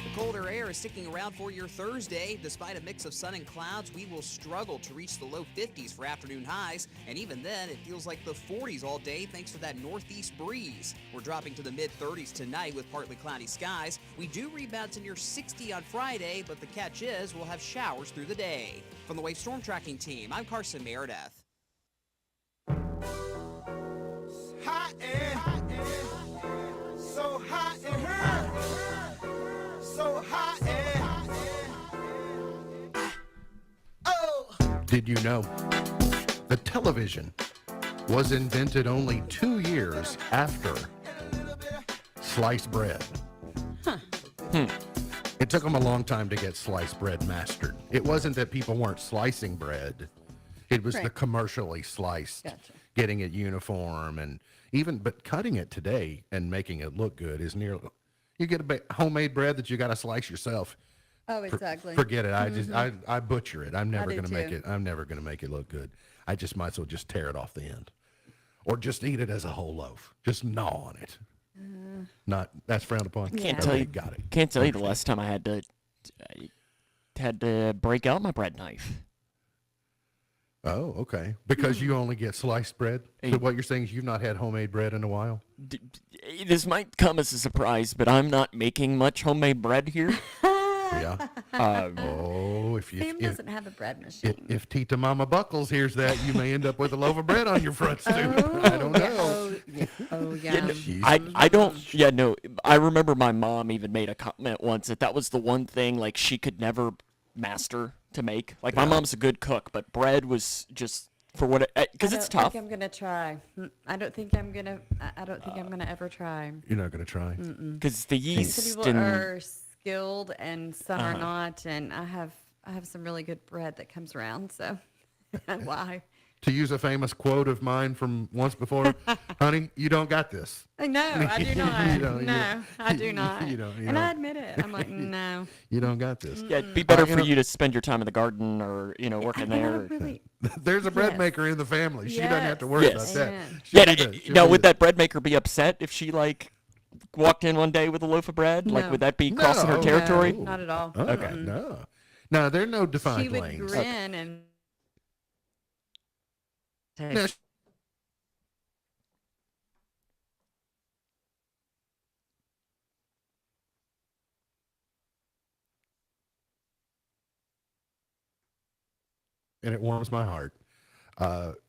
The colder air is sticking around for your Thursday. Despite a mix of sun and clouds, we will struggle to reach the low 50s for afternoon highs. And even then, it feels like the 40s all day thanks to that northeast breeze. We're dropping to the mid-30s tonight with partly cloudy skies. We do rebound to near 60 on Friday, but the catch is we'll have showers through the day. From the Wave Storm Tracking Team, I'm Carson Meredith. Hot air. So hot in here. So hot in. Oh. Did you know the television was invented only 2 years after sliced bread? It took them a long time to get sliced bread mastered. It wasn't that people weren't slicing bread. It was the commercially sliced, getting it uniform, and but cutting it today and making it look good is nearly. You get a homemade bread that you got to slice yourself. Oh, exactly. Forget it. I butcher it. I'm never do going to make too. it. I'm never going to make it look good. I just might as well just tear it off the end, or just eat it as a whole loaf. Just gnaw on it. That's frowned upon. Can't tell you. Got it. Can't tell you the last time I had to break out my bread knife. Oh, okay. Because you only get sliced bread? So what you're saying is you've not had homemade bread in a while? This might come as a surprise, but I'm not making much homemade bread here. Yeah. Sam doesn't have a bread machine. If Tita Mama Buckles hears that, you may end up with a loaf of bread on your front stoop. I don't know. I don't. Yeah, no. I remember my mom even made a comment once that was the one thing like she could never master to make. Like my mom's a good cook, but bread was just for what because it's tough. I don't think I'm gonna try. I don't think I'm gonna ever try. You're not gonna try because the yeast. Some people are skilled and some are not, and I have some really good bread that comes around. So why? To use a famous quote of mine from once before, honey, you don't got this. No, I do not. No, I do not. And I don't. admit it. I'm like, no. You don't got this. Yeah, it'd be better for you to spend your time in the garden or, working there. There's a bread maker in the family. She doesn't have to worry about that. Now, would that bread maker be upset if she, walked in one day with a loaf of bread? No. Would that be crossing her territory? No, not at all. Okay, no. No, there are no defined She would lanes. grin and... Now, and it warms my heart.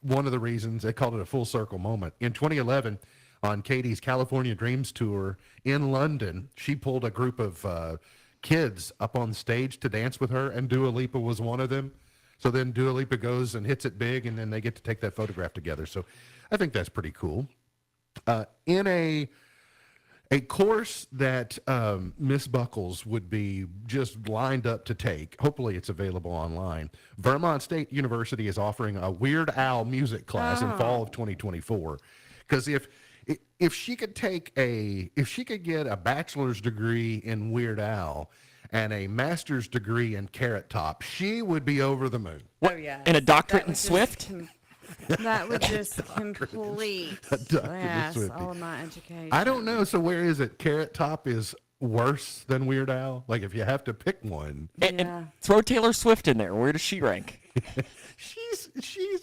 One of the reasons they called it a full circle moment in 2011 on Katie's California Dreams tour in London, she pulled a group of kids up on stage to dance with her, and Dua Lipa was one of them. So then Dua Lipa goes and hits it big, and then they get to take that photograph together. So I think that's pretty cool. In a course that Miss Buckles would be just lined up to take, hopefully it's available online, Vermont State University is offering a Weird Al music class in fall of 2024. Because if she could get a bachelor's degree in Weird Al and a master's degree in Carrot Top, she would be over the moon. Oh, yeah. And a doctorate in Swift? That would just complete all of my education. I don't know. So where is it? Carrot Top is worse than Weird Al? If you have to pick one. And throw Taylor Swift in there. Where does she rank? She's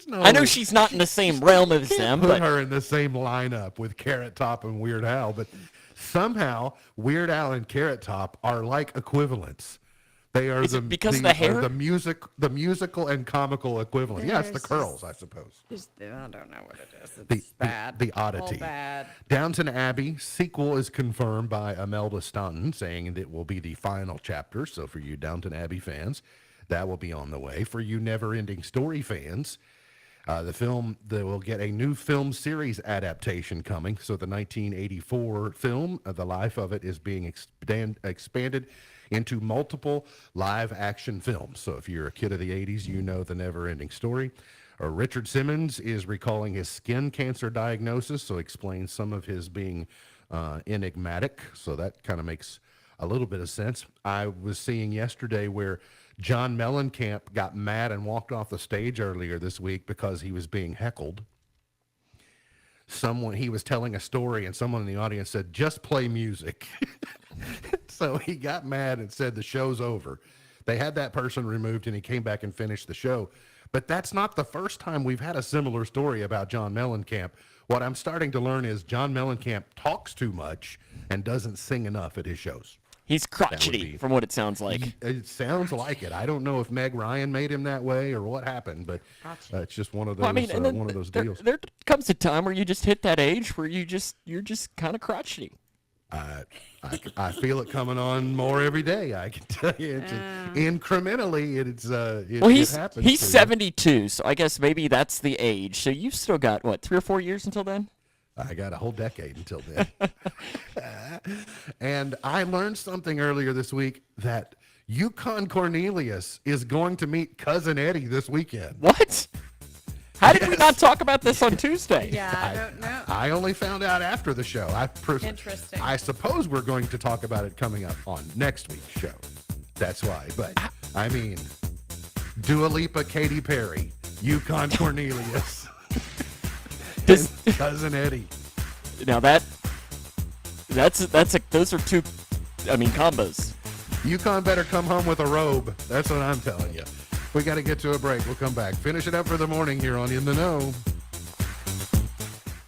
no. I know she's not in the same realm as them, Put but her in the same lineup with Carrot Top and Weird Al, but somehow Weird Al and Carrot Top are like equivalents. They are because the hair? the musical and comical equivalent. Yeah, it's the curls, I suppose. I don't know what it is. It's bad. The oddity. All bad. Downton Abbey sequel is confirmed by Imelda Staunton, saying that it will be the final chapter. So for you Downton Abbey fans, that will be on the way. For you Never Ending Story fans, they will get a new film series adaptation coming. So the 1984 film, the life of it is being expanded into multiple live action films. So if you're a kid of the 80s, you know the Never Ending Story. Richard Simmons is recalling his skin cancer diagnosis, so explains some of his being enigmatic. So that kind of makes a little bit of sense. I was seeing yesterday where John Mellencamp got mad and walked off the stage earlier this week because he was being heckled. He was telling a story and someone in the audience said, "Just play music." So he got mad and said the show's over. They had that person removed and he came back and finished the show. But that's not the first time we've had a similar story about John Mellencamp. What I'm starting to learn is John Mellencamp talks too much and doesn't sing enough at his shows. He's crotchety, from what it sounds like. It sounds like it. I don't know if Meg Ryan made him that way or what happened, but it's just one of those one of those deals. There comes a time where you just hit that age where you're just kind of crotchety. I feel it coming on more every day. I can tell you, incrementally, it happens. He's 72, so I guess maybe that's the age. So you've still got 3 or 4 years until then. I got a whole decade until then. And I learned something earlier this week that Yukon Cornelius is going to meet Cousin Eddie this weekend. What? How did we not talk about this on Tuesday? Yeah, I don't know. I only found out after the show. Interesting. I suppose we're going to talk about it coming up on next week's show. That's why. But, I mean, Dua Lipa, Katy Perry, Yukon Cornelius, and Cousin Eddie. Now those are two, combos. Yukon better come home with a robe. That's what I'm telling you. We got to get to a break. We'll come back. Finish it up for the morning here on In the Know.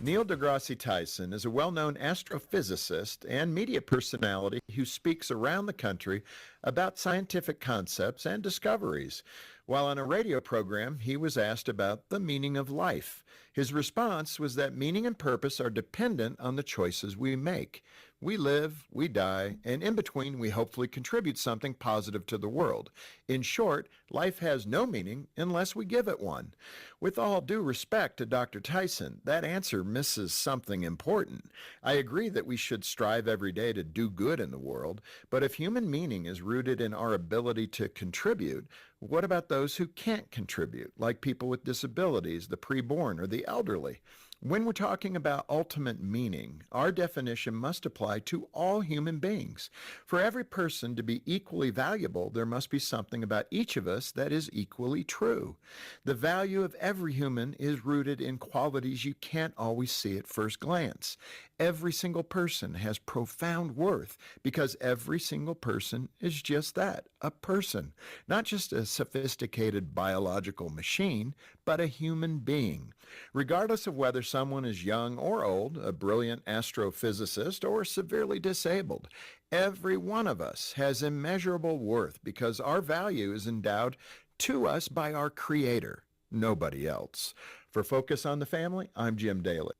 Neil deGrasse Tyson is a well-known astrophysicist and media personality who speaks around the country about scientific concepts and discoveries. While on a radio program, he was asked about the meaning of life. His response was that meaning and purpose are dependent on the choices we make. We live, we die, and in between we hopefully contribute something positive to the world. In short, life has no meaning unless we give it one. With all due respect to Dr. Tyson, that answer misses something important. I agree that we should strive every day to do good in the world, but if human meaning is rooted in our ability to contribute, what about those who can't contribute, like people with disabilities, the preborn, or the elderly? When we're talking about ultimate meaning, our definition must apply to all human beings. For every person to be equally valuable, there must be something about each of us that is equally true. The value of every human is rooted in qualities you can't always see at first glance. Every single person has profound worth because every single person is just that, a person, not just a sophisticated biological machine, but a human being. Regardless of whether someone is young or old, a brilliant astrophysicist or severely disabled, every one of us has immeasurable worth because our value is endowed to us by our Creator, nobody else. For Focus on the Family, I'm Jim Daly.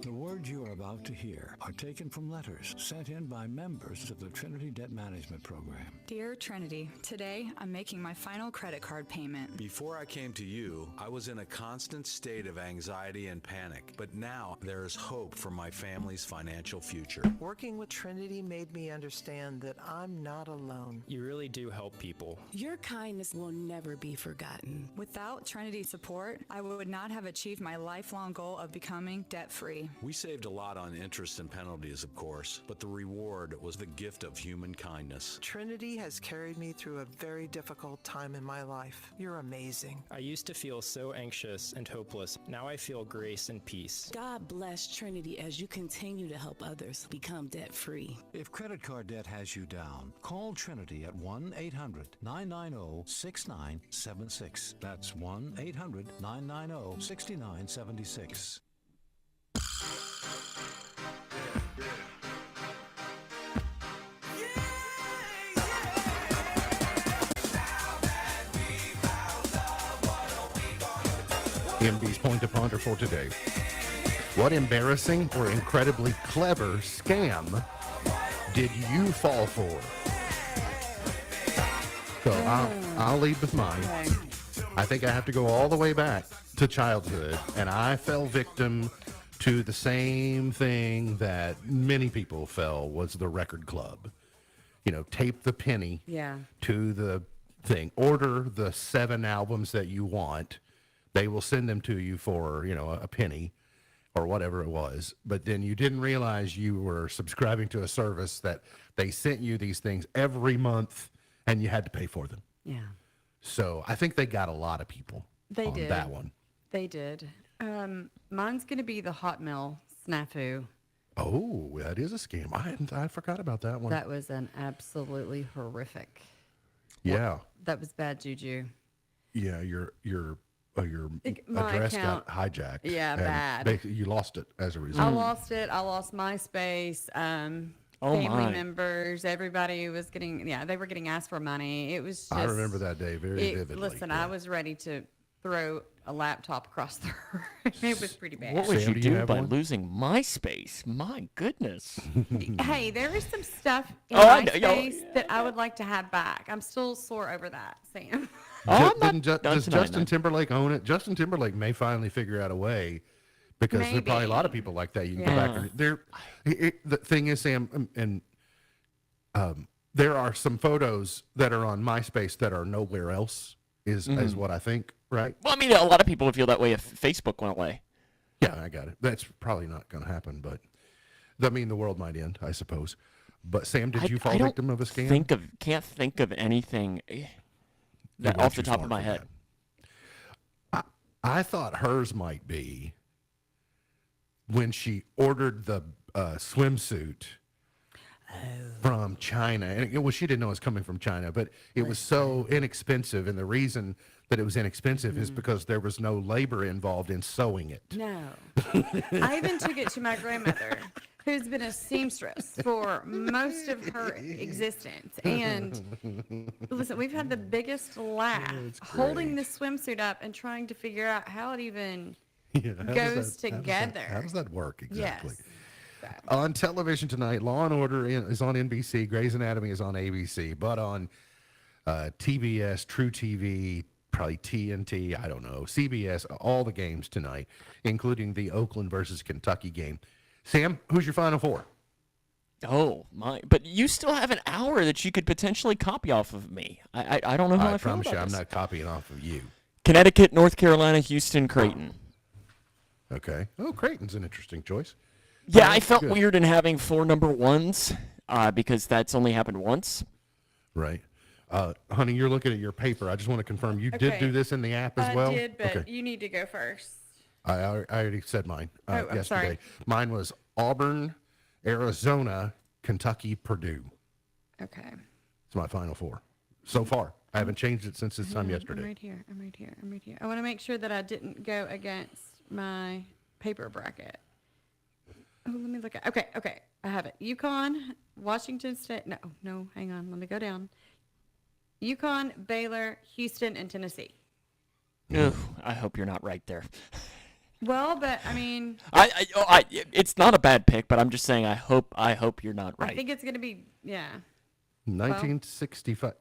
The words you are about to hear are taken from letters sent in by members of the Trinity Debt Management Program. Dear Trinity, today I'm making my final credit card payment. Before I came to you, I was in a constant state of anxiety and panic, but now there is hope for my family's financial future. Working with Trinity made me understand that I'm not alone. You really do help people. Your kindness will never be forgotten. Without Trinity's support, I would not have achieved my lifelong goal of becoming debt-free. We saved a lot on interest and penalties, of course, but the reward was the gift of human kindness. Trinity has carried me through a very difficult time in my life. You're amazing. I used to feel so anxious and hopeless. Now I feel grace and peace. God bless Trinity as you continue to help others become debt-free. If credit card debt has you down, call Trinity at 1-800-990-6976. That's 1-800-990-6976. MB's Point to Ponder for today. What embarrassing or incredibly clever scam did you fall for? So I'll lead with mine. I think I have to go all the way back to childhood, and I fell victim to the same thing that many people fell, was the record club. You know, tape the penny to the thing. Order the 7 albums that you want. They will send them to you for, you know, a penny or whatever it was. But then you didn't realize you were subscribing to a service that they sent you these things every month and you had to pay for them. Yeah. So I think they got a lot of people on that one. They did. Mine's going to be the Hotmail snafu. Oh, that is a scam. I forgot about that one. That was an absolutely horrific. Yeah. That was bad juju. Yeah, your My address account, got hijacked. Yeah, and bad. You lost it as a result. I lost it. I lost MySpace. Family members, everybody was getting, they were getting asked for money. It was just, I remember that day very vividly. Listen, I was ready to throw a laptop across the room. It was pretty bad. What would you do by losing MySpace? My goodness. Hey, there is some stuff in MySpace that I would like to have back. I'm still sore over that, Sam. Does Justin Timberlake own it? Justin Timberlake may finally figure out a way, because there are probably a lot of people like that. You can go back and the thing is, Sam, and there are some photos that are on MySpace that are nowhere else. Is what I think, right? Well, I mean, a lot of people would feel that way if Facebook went away. Yeah, I got it. That's probably not going to happen, but I mean, the world might end, I suppose. But Sam, did you fall victim of a scam? Can't think of anything off the top of my head. I thought hers might be when she ordered the swimsuit from China. And she didn't know it was coming from China, but it was so inexpensive. And the reason that it was inexpensive is because there was no labor involved in sewing it. No. I even took it to my grandmother, who's been a seamstress for most of her existence. And listen, we've had the biggest laugh holding this swimsuit up and trying to figure out how it even goes together. How does that work exactly? Yes. On television tonight, Law & Order is on NBC, Grey's Anatomy is on ABC, but on TBS, True TV, probably TNT, I don't know, CBS, all the games tonight, including the Oakland versus Kentucky game. Sam, who's your Final Four? Oh, my. But you still have an hour that you could potentially copy off of me. I don't know how I feel promise about you, I'm this. not copying off of you. Connecticut, North Carolina, Houston, Creighton. Okay. Oh, Creighton's an interesting choice. Yeah, Oh, I felt good. weird in having 4 number ones because that's only happened once. Right. Honey, you're looking at your paper. I just want to confirm you did Okay. do this in the app as well? I did, but Okay. you need to go first. I already said mine Oh, I'm yesterday. sorry. Mine was Auburn, Arizona, Kentucky, Purdue. Okay. It's my Final Four so far. I haven't changed it since this time I'm yesterday. right here. I'm right here. I'm right here. I want to make sure that I didn't go against my paper bracket. Oh, let me look at. Okay. I have it. UConn, Washington State. No. Hang on. Let me go down. UConn, Baylor, Houston, and Tennessee. Ugh, I hope you're not right there. Well, but I mean, It's not a bad pick, but I'm just saying I hope you're not right. I think it's going to be 1965.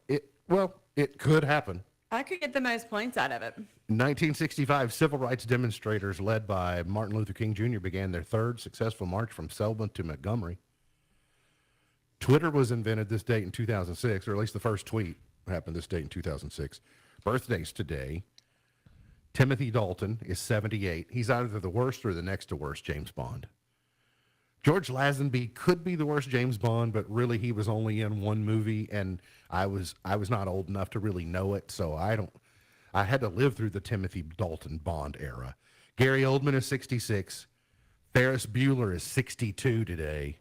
It could happen. I could get the most points out of it. 1965, civil rights demonstrators led by Martin Luther King Jr. began their third successful march from Selma to Montgomery. Twitter was invented this date in 2006, or at least the first tweet happened this date in 2006. Birthdays today. Timothy Dalton is 78. He's either the worst or the next to worst James Bond. George Lazenby could be the worst James Bond, but really he was only in one movie, and I was not old enough to really know it, so I had to live through the Timothy Dalton Bond era. Gary Oldman is 66. Ferris Bueller is 62 today.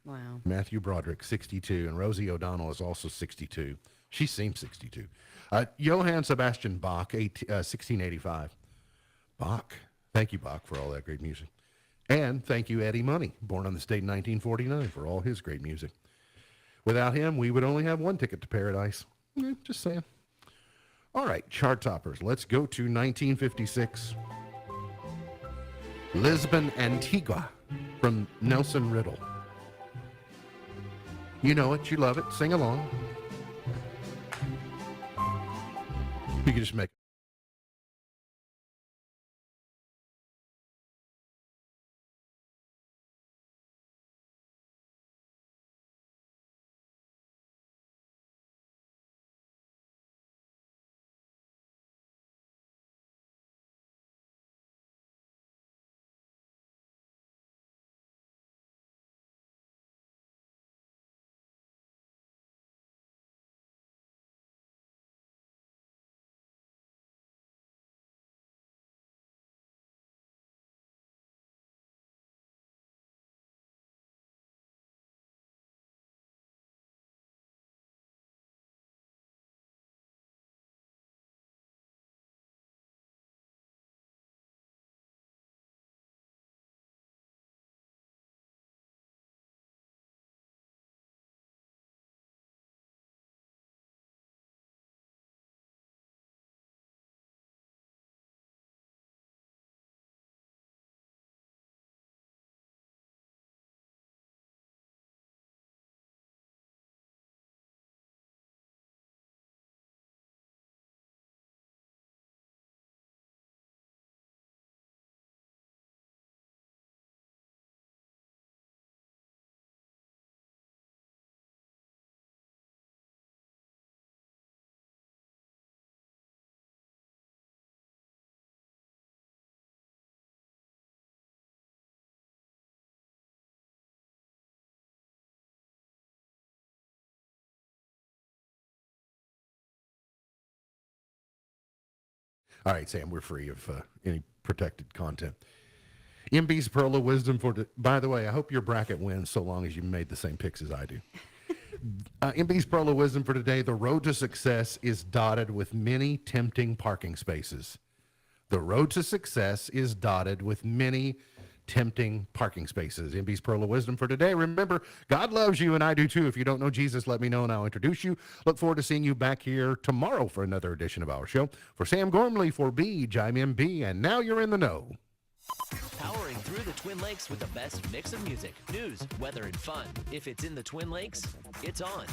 Wow. Matthew Broderick, 62, and Rosie O'Donnell is also 62. She seems 62. Johann Sebastian Bach, 1685. Bach. Thank you, Bach, for all that great music. And thank you, Eddie Money, born on this date in 1949, for all his great music. Without him, we would only have one ticket to paradise. Just saying. All right, chart toppers. Let's go to 1956. Lisbon, Antigua, from Nelson Riddle. You know it. You love it. Sing along. You can just make All right, Sam, we're free of any protected content. MB's Pearl of Wisdom by the way, I hope your bracket wins so long as you made the same picks as I do. MB's Pearl of Wisdom for today: the road to success is dotted with many tempting parking spaces. The road to success is dotted with many tempting parking spaces. MB's Pearl of Wisdom for today. Remember, God loves you, and I do too. If you don't know Jesus, let me know, and I'll introduce you. Look forward to seeing you back here tomorrow for another edition of our show. For Sam Gormley, for Beej, I'm MB, and now you're in the know. Powering through through the Twin Lakes with the best mix of music, news, weather, and fun. If it's in the Twin Lakes, it's on.